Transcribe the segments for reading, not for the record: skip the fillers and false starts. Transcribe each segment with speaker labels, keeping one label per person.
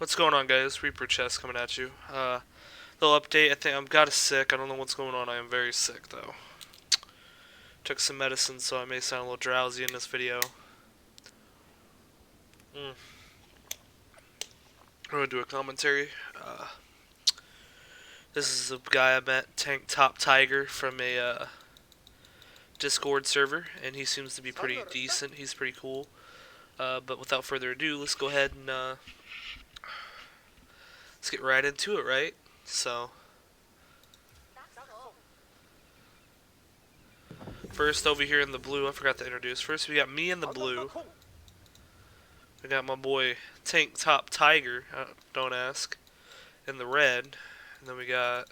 Speaker 1: What's going on, guys? Reaper Chest coming at you. Little update. I think I'm got sick. I don't know what's going on. I am very sick though. Took some medicine, so I may sound a little drowsy in this video. I'm gonna do a commentary. This is a guy I met, Tank Top Tiger, from a Discord server, and he seems to be pretty decent. He's pretty cool. But without further ado, let's go ahead and let's get right into it, right? So. First, over here in the blue, I forgot to introduce. First, we got me in the blue. We got my boy Tank Top Tiger, don't ask, in the red. And then we got...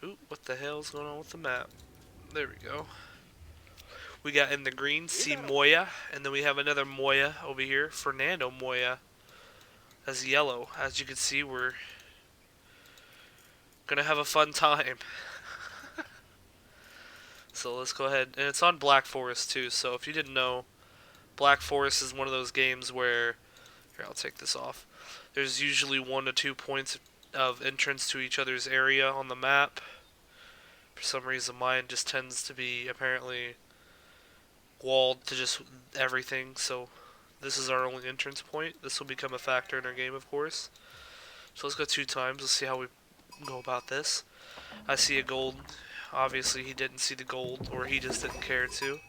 Speaker 1: Ooh, what the hell's going on with the map? There we go. We got in the green, C Moya. And then we have another Moya over here, Fernando Moya, as yellow. As you can see, we're gonna have a fun time. So let's go ahead, and it's on Black Forest too, so if you didn't know, Black Forest is one of those games where, here, I'll take this off, there's usually 1 to 2 points of entrance to each other's area on the map. For some reason mine just tends to be apparently walled to just everything, so this is our only entrance point. This will become a factor in our game, of course. So let's go 2 times, let's see how we go about this. I see a gold. Obviously, he didn't see the gold, or he just didn't care to.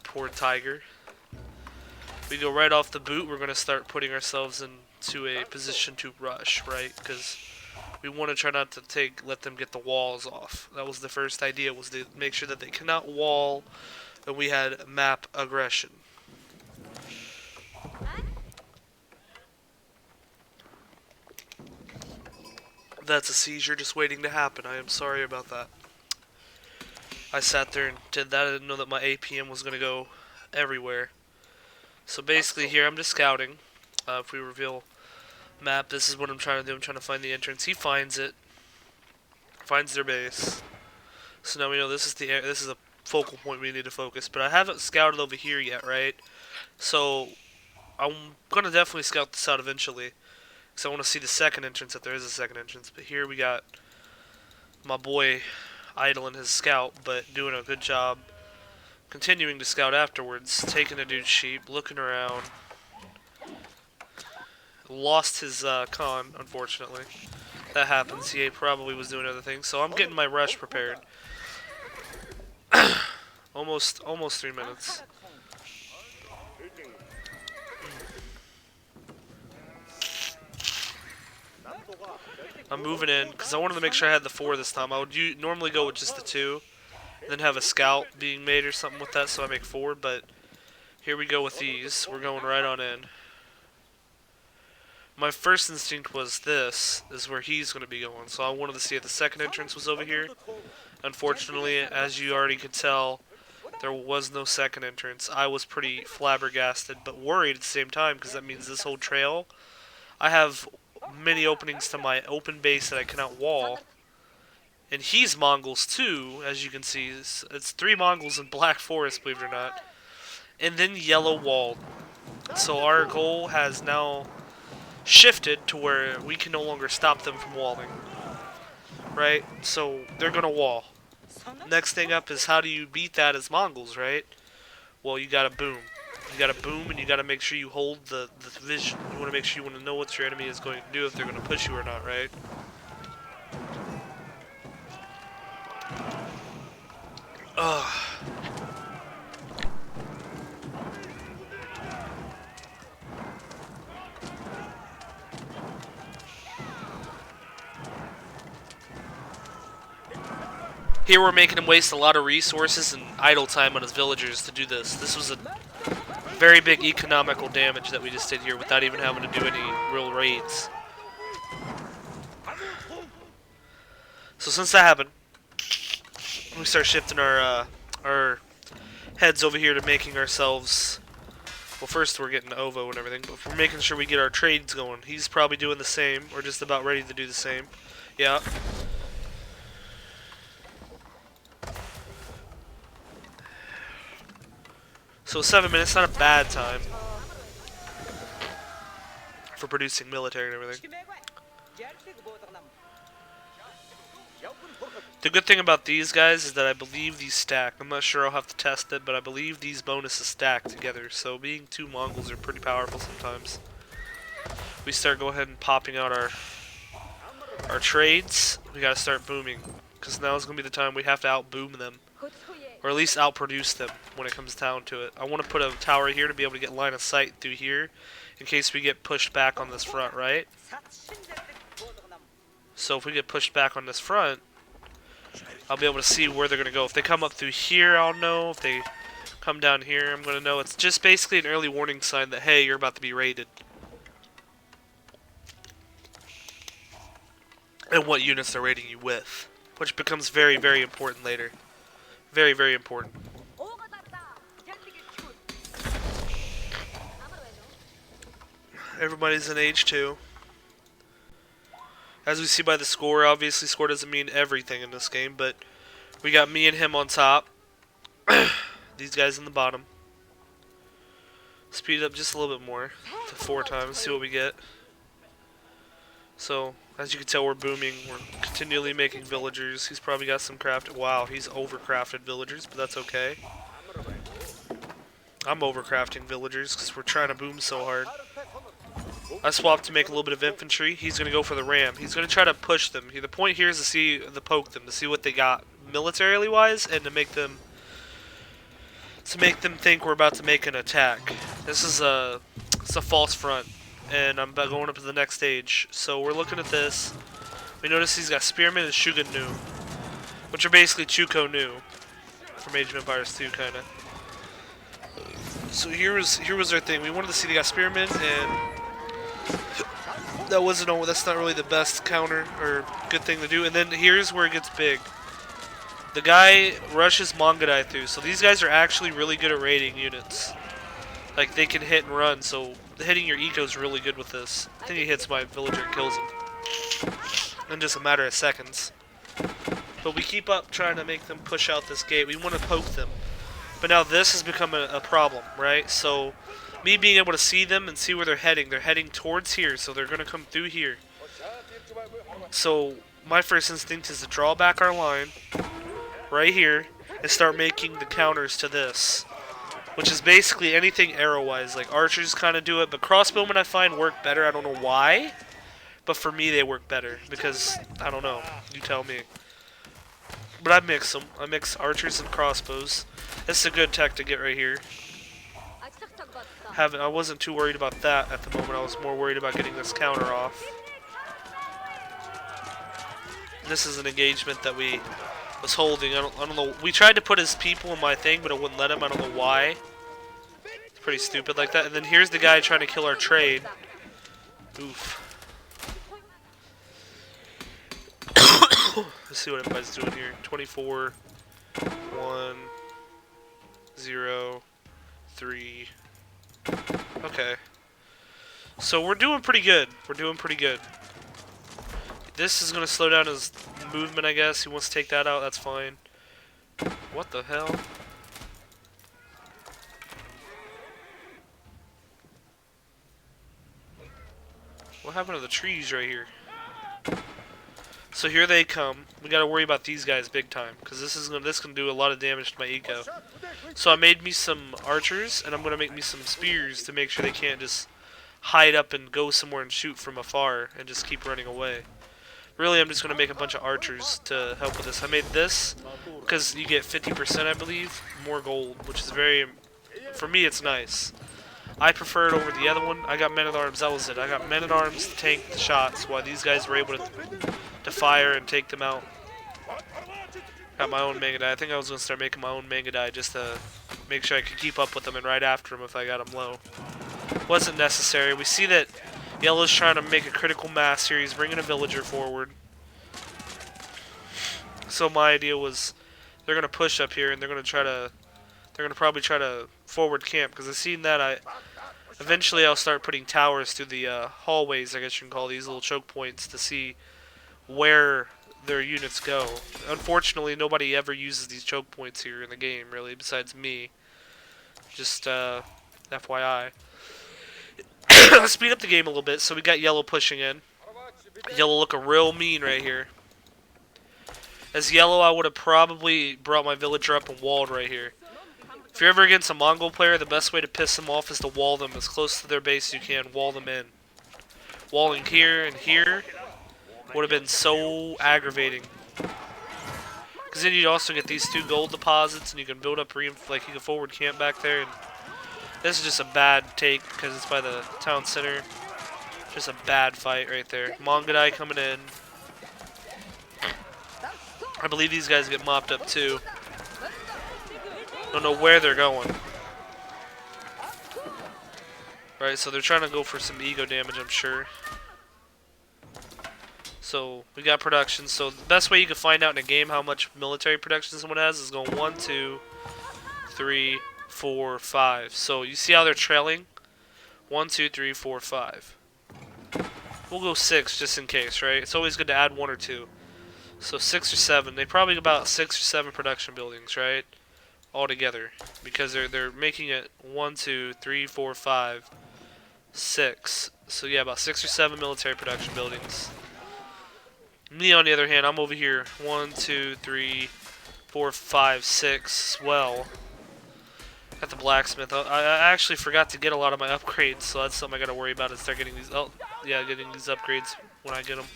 Speaker 1: Poor Tiger. We go right off the boot. We're going to start putting ourselves into a position to rush, right? Because we want to try not to let them get the walls off. That was the first idea, was to make sure that they cannot wall, and we had map aggression. That's a seizure just waiting to happen. I am sorry about that. I sat there and did that. I didn't know that my APM was going to go everywhere. So basically here I'm just scouting. If we reveal map, this is what I'm trying to do. I'm trying to find the entrance. He finds it. Finds their base. So now we know this is a focal point we need to focus. But I haven't scouted over here yet, right? So I'm going to definitely scout this out eventually. So I want to see the second entrance, if there is a second entrance. But here we got my boy idling his scout, but doing a good job. Continuing to scout afterwards, taking a dude's sheep, looking around. Lost his con, unfortunately. That happens. He probably was doing other things. So I'm getting my rush prepared. almost 3 minutes. I'm moving in, because I wanted to make sure I had the 4 this time. I would normally go with just the 2, then have a scout being made or something with that, so I make 4, but here we go with these. We're going right on in. My first instinct was this is where he's going to be going, so I wanted to see if the second entrance was over here. Unfortunately, as you already could tell, there was no second entrance. I was pretty flabbergasted, but worried at the same time, because that means this whole trail, I have many openings to my open base that I cannot wall. And he's Mongols too, as you can see. It's 3 Mongols in Black Forest, believe it or not. And then yellow walled. So our goal has now shifted to where we can no longer stop them from walling. Right? So they're going to wall. Next thing up is, how do you beat that as Mongols, right? Well, you gotta boom. You gotta boom, and you gotta make sure you hold the vision. You wanna make sure you wanna know what your enemy is going to do, if they're gonna push you or not, right? Ugh. Here we're making him waste a lot of resources and idle time on his villagers to do this. This was a very big economical damage that we just did here without even having to do any real raids. So since that happened, we start shifting our heads over here to making ourselves... Well, first we're getting OVO and everything, but we're making sure we get our trades going. He's probably doing the same, or just about ready to do the same. Yeah. So 7 minutes, not a bad time. for producing military and everything. The good thing about these guys is that I believe these stack. I'm not sure, I'll have to test it, but I believe these bonuses stack together. So being 2 Mongols are pretty powerful sometimes. We start go ahead and popping out our trades. We gotta start booming, because now is gonna be the time we have to outboom them, or at least outproduce them when it comes down to it. I want to put a tower here to be able to get line of sight through here, in case we get pushed back on this front, right? So if we get pushed back on this front, I'll be able to see where they're going to go. If they come up through here, I'll know. If they come down here, I'm going to know. It's just basically an early warning sign that, hey, you're about to be raided. And what units they're raiding you with. Which becomes very, very important later. Very, very important. Everybody's in age 2. As we see by the score, obviously score doesn't mean everything in this game, but we got me and him on top. These guys in the bottom. Speed up just a little bit more to 4 times, see what we get. So, as you can tell, we're booming. We're continually making villagers. He's probably got some crafted. Wow, he's overcrafted villagers, but that's okay. I'm overcrafting villagers because we're trying to boom so hard. I swapped to make a little bit of infantry. He's going to go for the ram. He's going to try to push them. The point here is to poke them, to see what they got militarily wise, and to make them think we're about to make an attack. This is it's a false front, and I'm going up to the next stage. So we're looking at this. We notice he's got Spearman and Shugen Nu, which are basically Chuko Nu from Age of Empires 2, kind of. So here was our thing. We wanted to see they got Spearman, and that's not really the best counter or good thing to do. And then here's where it gets big. The guy rushes Mongadai through, so these guys are actually really good at raiding units. Like, they can hit and run, so hitting your eco is really good with this. I think he hits my villager and kills him in just a matter of seconds. But we keep up trying to make them push out this gate. We want to poke them. But now this has become a problem, right? So me being able to see them and see where they're heading towards here, so they're going to come through here. So my first instinct is to draw back our line right here and start making the counters to this, which is basically anything arrow-wise. Like archers kind of do it, but crossbowmen I find work better. I don't know why, but for me they work better because, I don't know, you tell me. But I mix them. I mix archers and crossbows. This is a good tech to get right here. I wasn't too worried about that at the moment. I was more worried about getting this counter off. This is an engagement that we was holding. I don't know. We tried to put his people in my thing, but it wouldn't let him. I don't know why. It's pretty stupid like that. And then here's the guy trying to kill our trade. Oof. Let's see what everybody's doing here. 24, 1, 0, 3. Okay. So we're doing pretty good. We're doing pretty good. This is going to slow down his movement, I guess. He wants to take that out. That's fine. What the hell? What happened to the trees right here? So here they come. We got to worry about these guys big time, because this can do a lot of damage to my eco. So I made me some archers, and I'm going to make me some spears to make sure they can't just hide up and go somewhere and shoot from afar and just keep running away. Really, I'm just going to make a bunch of archers to help with this. I made this because you get 50%, I believe, more gold, which is very, for me, it's nice. I prefer it over the other one. I got men-at-arms, that was it. I got men-at-arms to tank the shots while these guys were able to fire and take them out. Got my own Mangadai. I think I was going to start making my own Mangadai just to make sure I could keep up with them and right after them if I got them low. Wasn't necessary. We see that Yellow's trying to make a critical mass here. He's bringing a villager forward. So my idea was they're going to push up here and they're going to probably try to forward camp, because I've seen that eventually I'll start putting towers through the hallways, I guess you can call these little choke points, to see where their units go. Unfortunately, nobody ever uses these choke points here in the game, really, besides me. Just FYI. speed up the game a little bit. So we got yellow pushing in. Yellow looking real mean right here. As yellow, I would have probably brought my villager up and walled right here. If you're ever against a Mongol player, the best way to piss them off is to wall them as close to their base as you can. Wall them in. Walling here and here would have been so aggravating. Because then you'd also get these 2 gold deposits, and you can build up, like you can forward camp back there. And this is just a bad take because it's by the town center. Just a bad fight right there. Mongadai coming in. I believe these guys get mopped up too. Don't know where they're going. Right, so they're trying to go for some ego damage, I'm sure. So we got production. So the best way you can find out in a game how much military production someone has is going 1, 2, 3, 4, 5. So you see how they're trailing? 1, 2, 3, 4, 5. We'll go 6 just in case, right? It's always good to add 1 or 2. So 6 or 7. They probably got about 6 or 7 production buildings, right? All together, because they're making it 1, 2, 3, 4, 5, 6. So yeah, about 6 or 7 military production buildings. Me, on the other hand, I'm over here. 1, 2, 3, 4, 5, 6. Well, got the blacksmith. I actually forgot to get a lot of my upgrades, so that's something I gotta worry about. Is start getting these. Oh, yeah, getting these upgrades when I get them.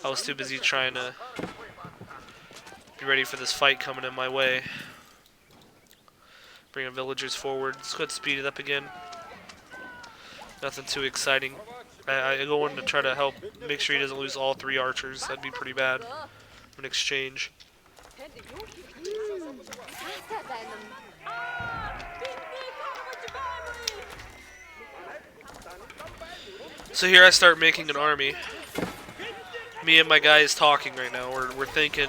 Speaker 1: I was too busy trying to be ready for this fight coming in my way. Bringing villagers forward. Let's go ahead and speed it up again. Nothing too exciting. I go in to try to help make sure he doesn't lose all 3 archers. That'd be pretty bad in exchange. So here I start making an army. Me and my guys talking right now. We're thinking,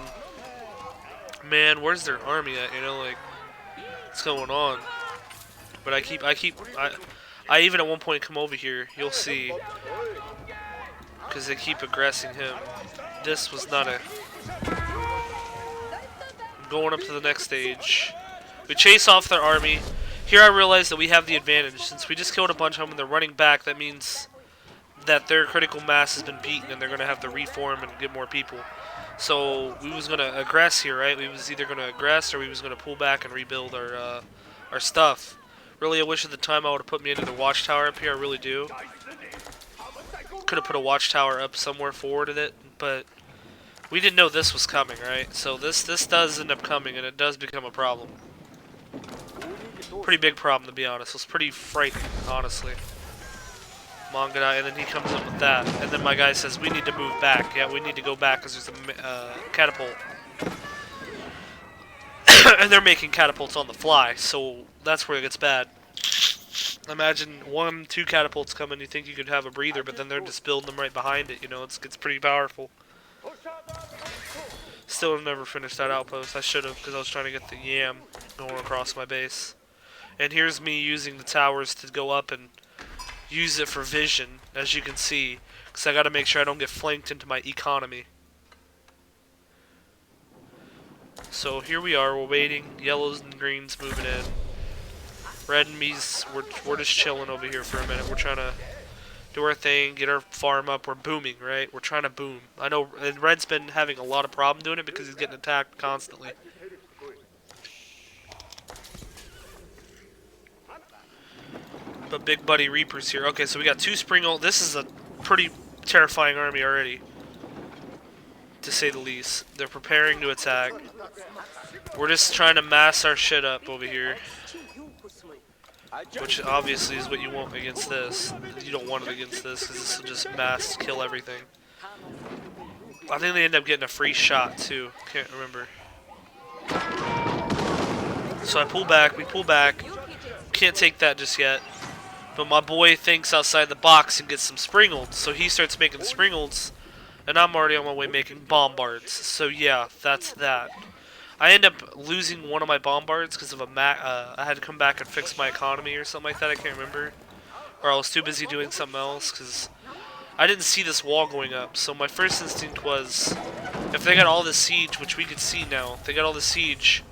Speaker 1: man, where's their army at? You know, like, what's going on? But I even at one point come over here. You'll see, because they keep aggressing him. This was not a. I'm going up to the next stage. We chase off their army. Here I realize that we have the advantage since we just killed a bunch of them and they're running back. That means that their critical mass has been beaten and they're going to have to reform and get more people. So we was going to aggress here, right? We was either going to aggress or we was going to pull back and rebuild our stuff. Really, I wish at the time I would have put me into the watchtower up here. I really do. Could have put a watchtower up somewhere forward in it, but we didn't know this was coming, right? So this does end up coming, and it does become a problem. Pretty big problem, to be honest. It was pretty frightening, honestly. Mongadai, and then he comes up with that, and then my guy says we need to move back. Yeah, we need to go back because there's a catapult. And they're making catapults on the fly, so that's where it gets bad. Imagine 1, 2 catapults coming, you think you could have a breather, but then they're just building them right behind it, you know, it gets pretty powerful. Still never finished that outpost. I should have, because I was trying to get the yam going across my base. And here's me using the towers to go up and use it for vision, as you can see, because I got to make sure I don't get flanked into my economy. So here we are, we're waiting. Yellows and greens moving in. Red and me's, we're just chilling over here for a minute. We're trying to do our thing, get our farm up. We're booming, right? We're trying to boom. I know, and Red's been having a lot of problem doing it because he's getting attacked constantly. But Big Buddy Reaper's here. Okay, so we got 2 Spring Ult. This is a pretty terrifying army already, to say the least. They're preparing to attack. We're just trying to mass our shit up over here, which obviously is what you want against this. You don't want it against this because this will just mass kill everything. I think they end up getting a free shot too. Can't remember. So I pull back. We pull back. Can't take that just yet. But my boy thinks outside the box and gets some spring ults. So he starts making spring ults. And I'm already on my way making bombards. So yeah, that's that. I end up losing one of my bombards because of a I had to come back and fix my economy or something like that. I can't remember. Or I was too busy doing something else because I didn't see this wall going up. So my first instinct was, if they got all the siege, which we could see now, if they got all the siege,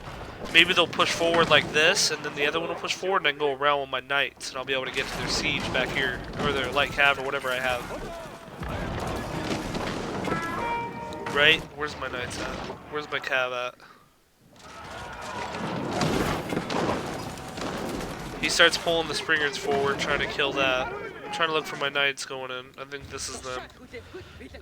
Speaker 1: Maybe they'll push forward like this, and then the other one will push forward, and I can go around with my knights, and I'll be able to get to their siege back here, or their light cav, or whatever I have. Right? Where's my knights at? Where's my cav at? He starts pulling the springers forward, trying to kill that. I'm trying to look for my knights going in. I think this is them.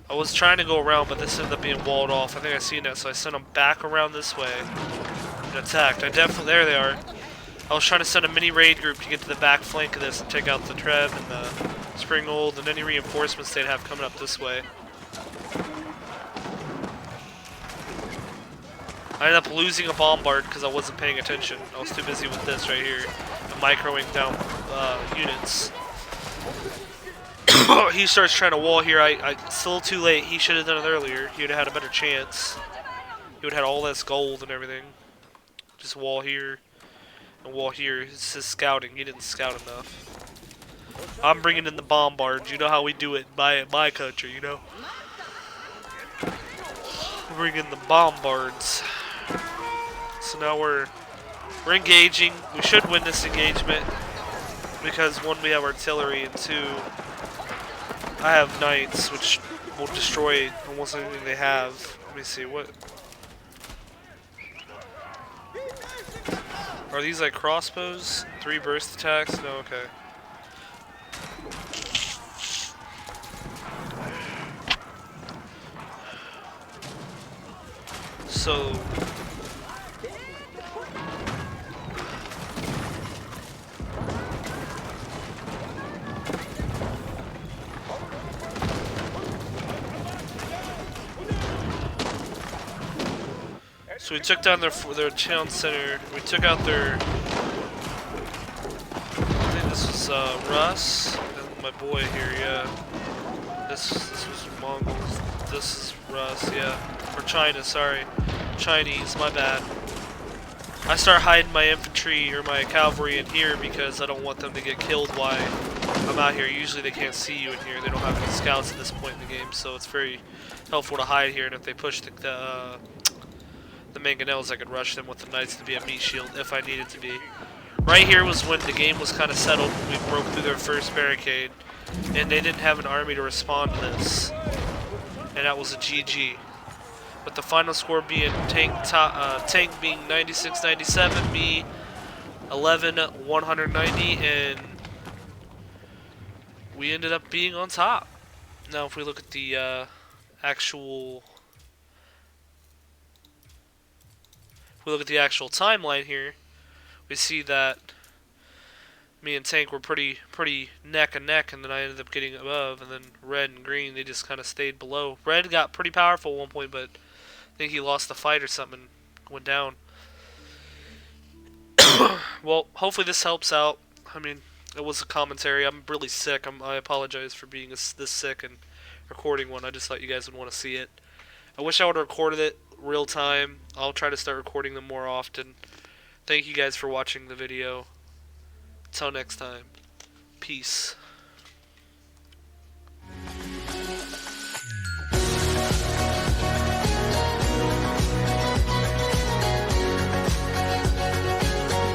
Speaker 1: I was trying to go around, but this ended up being walled off. I think I seen that, so I sent them back around this way and attacked. There they are. I was trying to send a mini raid group to get to the back flank of this and take out the Trev and the Springald and any reinforcements they'd have coming up this way. I ended up losing a bombard because I wasn't paying attention. I was too busy with this right here, and microing down units. He starts trying to wall here. It's a little too late. He should have done it earlier. He would have had a better chance. He would have had all this gold and everything. Just wall here and wall here. It's his scouting. He didn't scout enough. I'm bringing in the bombards. You know how we do it in my country, you know? Bring in the bombards. So now we're engaging. We should win this engagement because one, we have artillery, and two, I have knights, which will destroy almost anything they have. Let me see, what are these, like crossbows? 3 burst attacks? No, okay. So we took down their town center. We took out their. I think this was Russ and my boy here. Yeah, this was Mongols. This is Russ. Yeah, or China. Sorry, Chinese. My bad. I start hiding my infantry or my cavalry in here because I don't want them to get killed while I'm out here. Usually they can't see you in here. They don't have any scouts at this point in the game, so it's very helpful to hide here. And if they push the mangonels, I could rush them with the knights to be a meat shield if I needed to be. Right here was when the game was kind of settled. We broke through their first barricade, and they didn't have an army to respond to this, and that was a GG. With the final score being tank being 96-97, me 11-190, and we ended up being on top. Now, if we look at the actual timeline here, we see that me and Tank were pretty neck and neck, and then I ended up getting above, and then Red and Green, they just kind of stayed below. Red got pretty powerful at one point, but I think he lost the fight or something, went down. Well, hopefully this helps out. I mean, it was a commentary. I'm really sick. I apologize for being this sick and recording one. I just thought you guys would want to see it. I wish I would have recorded it real time. I'll try to start recording them more often. Thank you guys for watching the video. Until next time. Peace.